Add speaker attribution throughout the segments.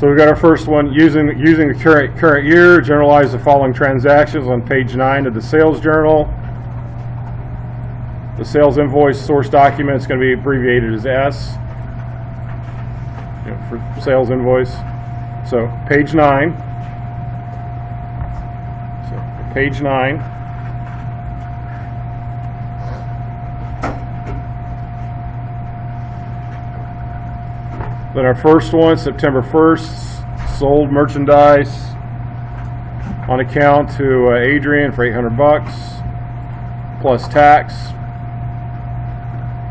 Speaker 1: So we've got our first one, using the current year, generalize the following transactions on page 9 of the sales journal. The sales invoice source document is going to be abbreviated as S, for sales invoice. So page 9. So page 9. Then our first one, September 1st, sold merchandise on account to Adrian for $800 plus tax,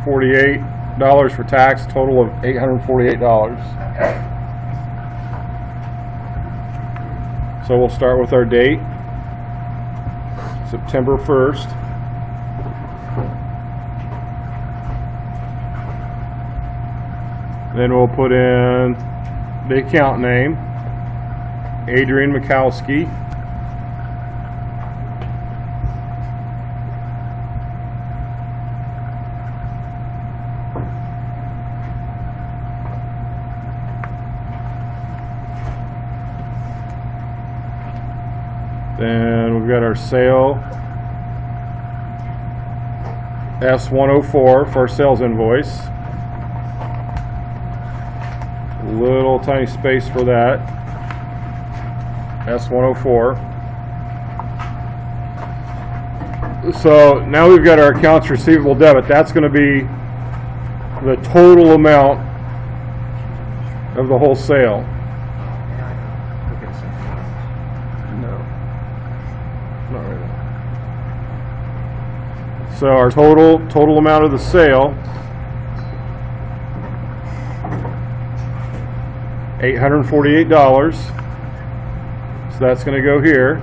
Speaker 1: $48 for tax, total of $848. So we'll start with our date, September 1st. Then we'll put in the account name, Adrian Mikowski. Then we've got our sale, S104 for our sales invoice. Little tiny space for that, S104. So now we've got our accounts receivable debit. That's going to be the total amount of the whole sale. No, not right now. So our total amount of the sale, $848. So that's going to go here.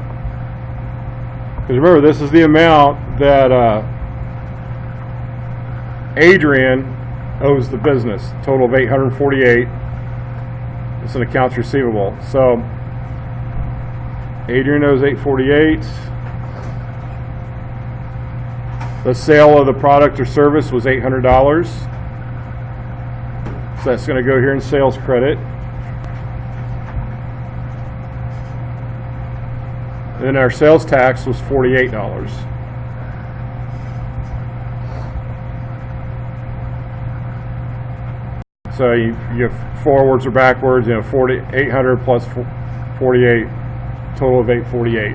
Speaker 1: Because remember, this is the amount that Adrian owes the business. Total of $848. It's an accounts receivable. So Adrian owes $848. The sale of the product or service was $800. So that's going to go here in sales credit. Then our sales tax was $48. So you forwards or backwards, 800 plus 48, total of 848.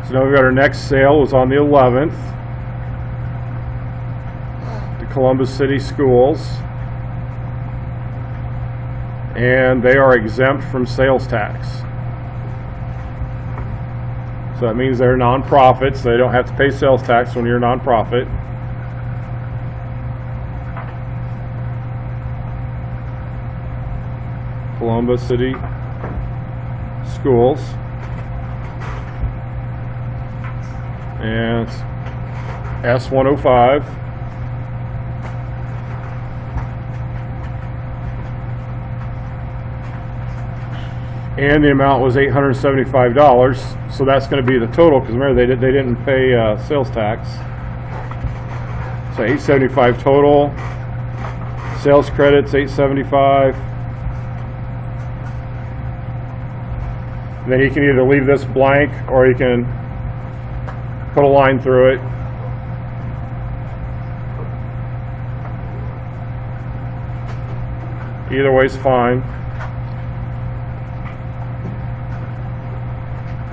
Speaker 1: So now we've got our next sale was on the 11th, the Columbus City Schools. And they are exempt from sales tax. So that means they're nonprofits. So they don't have to pay sales tax when you're a nonprofit. Columbus City Schools. And it's S105. And the amount was $875, so that's going to be the total. Because remember, they didn't pay sales tax. So $875 total. Sales credits $875. Then you can either leave this blank or you can put a line through it. Either way is fine.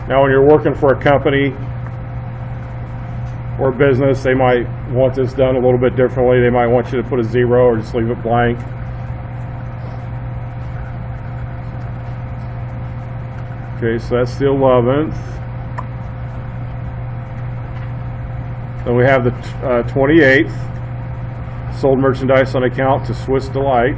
Speaker 1: Now when you're working for a company or a business, they might want this done a little bit differently. They might want you to put a 0 or just leave it blank. Okay, so that's the 11th. Then we have the 28th. Sold merchandise on account to Swiss Delight.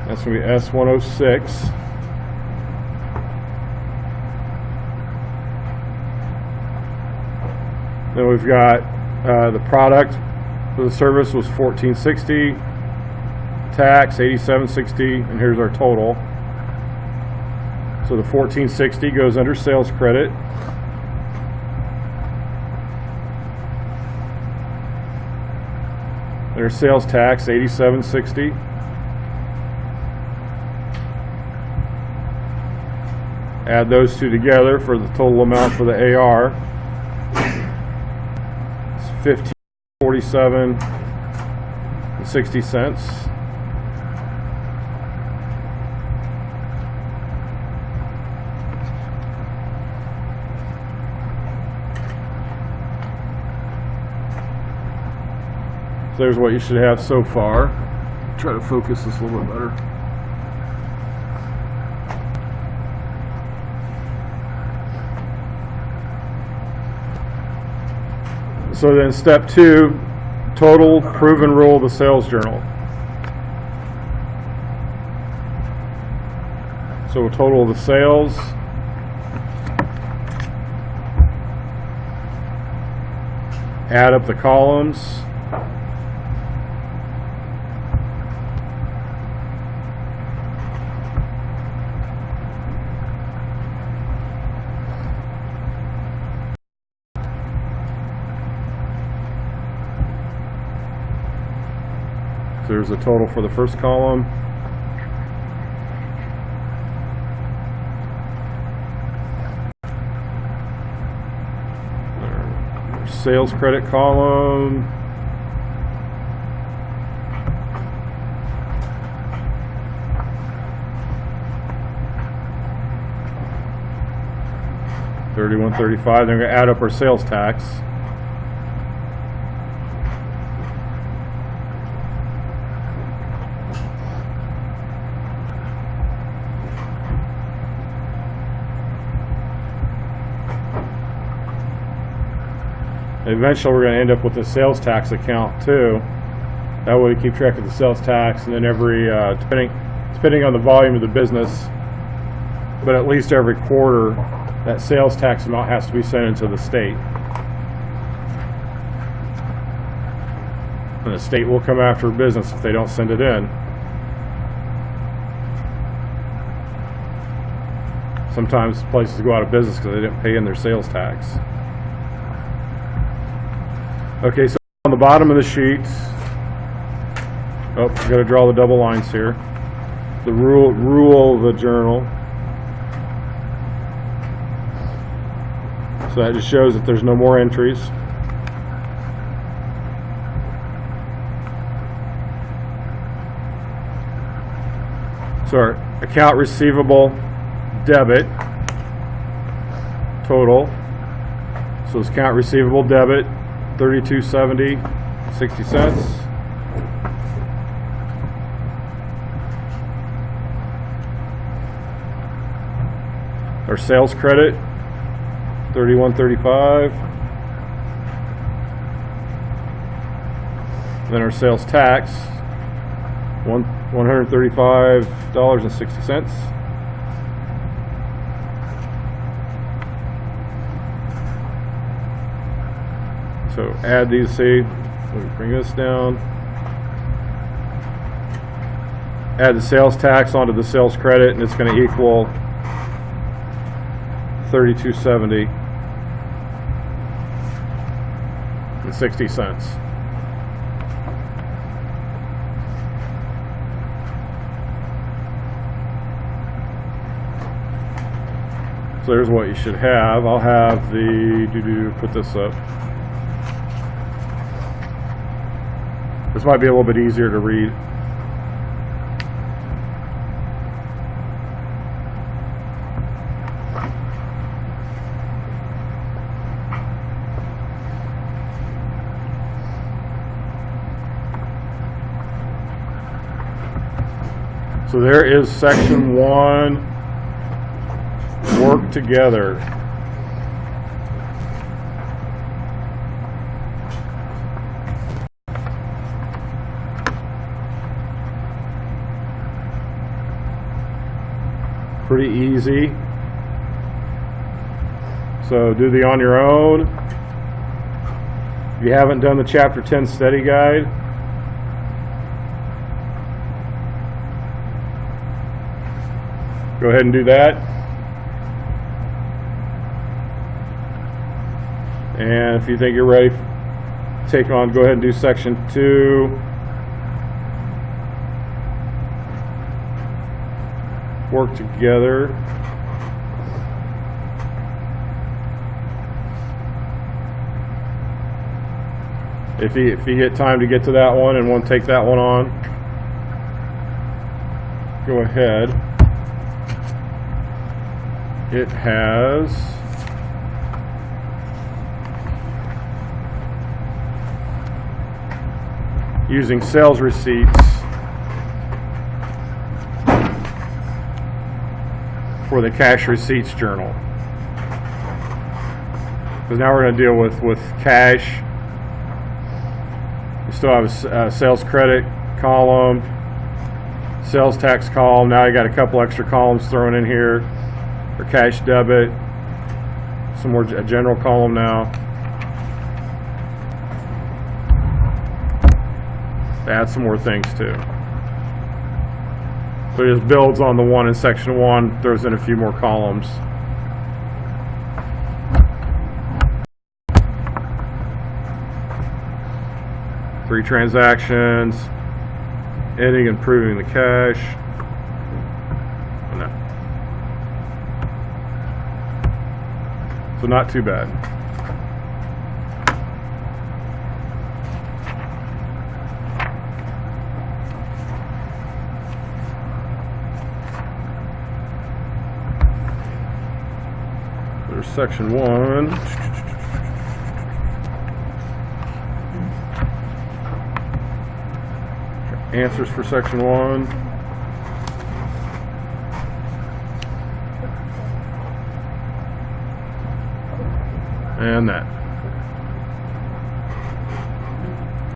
Speaker 1: That's going to be S106. Then we've got the product for the service was $1460. tax, $87.60, and here's our total. So the $14.60 goes under sales credit. There's sales tax, $87.60. Add those two together for the total amount for the AR. It's $15.47.60. So there's what you should have so far. Try to focus this a little bit better. So then step 2, total proven rule of the sales journal. So a total of the sales. Add up the columns. There's a total for the first column. There's sales credit column. $31.35. Then we're going to add up our sales tax. Eventually we're going to end up with a sales tax account too. That way we keep track of the sales tax, and then every depending on the volume of the business, but at least every quarter that sales tax amount has to be sent into the state. And the state will come after a business if they don't send it in. Sometimes places go out of business because they didn't pay in their sales tax. Okay, so on the bottom of the sheet, oh, got to draw the double lines here. The rule of the journal. So that just shows that there's no more entries. So our account receivable debit total. So it's account receivable debit. $32.70.60. Our sales credit, $31.35. Then our sales tax, $135.60. So add these, see, let me bring this down. Add the sales tax onto the sales credit, and it's going to equal $32.70.60. So there's what you should have. I'll have the put this up. This might be a little bit easier to read. So there is section 1, work together. Pretty easy. So do the on your own. If you haven't done the chapter 10 study guide, Go ahead and do that. And if you think you're ready, take on, go ahead and do section 2. Work together. If you get time to get to that one and want to take that one on, go ahead. It has using sales receipts for the cash receipts journal. Because now we're going to deal with cash. You still have a sales credit column, sales tax column. Now you got a couple extra columns thrown in here for cash debit. Some more, a general column now. Add some more things too. So it just builds on the one in section 1, throws in a few more columns. Three transactions, ending and proving the cash. No. So not too bad. There's section 1. Answers for section 1. And that.